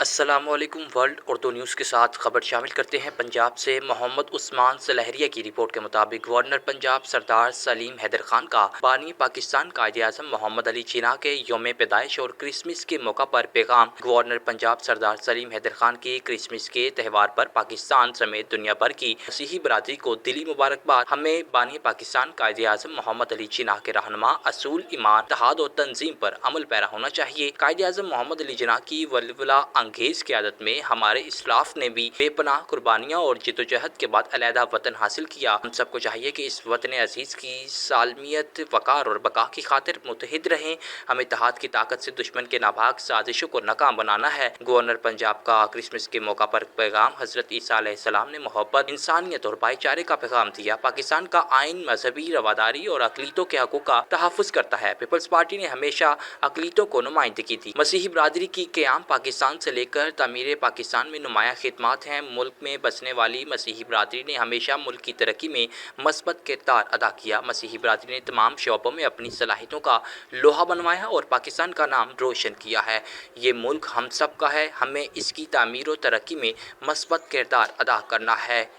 السلام علیکم۔ World Urdu news کے ساتھ خبر شامل کرتے ہیں۔ پنجاب سے محمد عثمان سلہریہ کی رپورٹ کے مطابق گورنر پنجاب سردار سلیم حیدر خان کا بانی پاکستان قائد اعظم محمد علی جناح کے یوم پیدائش اور کرسمس کے موقع پر پیغام۔ گورنر پنجاب سردار سلیم حیدر خان کی کرسمس کے تہوار پر پاکستان سمیت دنیا بھر کی مسیحی برادری کو دلی مبارکباد۔ ہمیں بانی پاکستان قائد اعظم محمد علی جناح کے رہنما اصول، ایمان، اتحاد اور تنظیم پر عمل پیرا ہونا چاہیے۔ قائد اعظم محمد علی جناح کی ولولہ انگیز قیادت میں ہمارے اسلاف نے بھی بے پناہ قربانیاں اور جدوجہد کے بعد علیحدہ وطن حاصل کیا۔ ہم سب کو چاہیے کہ اس وطن عزیز کی سالمیت، وقار اور بقا کی خاطر متحد رہیں۔ ہمیں اتحاد کی طاقت سے دشمن کے ناپاک سازشوں کو ناکام بنانا ہے۔ گورنر پنجاب کا کرسمس کے موقع پر پیغام۔ حضرت عیسیٰ علیہ السلام نے محبت، انسانیت اور بھائی چارے کا پیغام دیا۔ پاکستان کا آئین مذہبی رواداری اور اقلیتوں کے حقوق کا تحفظ کرتا ہے۔ پیپلز پارٹی نے ہمیشہ اقلیتوں کو نمائندگی دی۔ مسیحی برادری کی قیام پاکستان سے لے کر تعمیر پاکستان میں نمایاں خدمات ہیں۔ ملک میں بسنے والی مسیحی برادری نے ہمیشہ ملک کی ترقی میں مثبت کردار ادا کیا۔ مسیحی برادری نے تمام شعبوں میں اپنی صلاحیتوں کا لوہا منوایا اور پاکستان کا نام روشن کیا ہے۔ یہ ملک ہم سب کا ہے، ہمیں اس کی تعمیر و ترقی میں مثبت کردار ادا کرنا ہے۔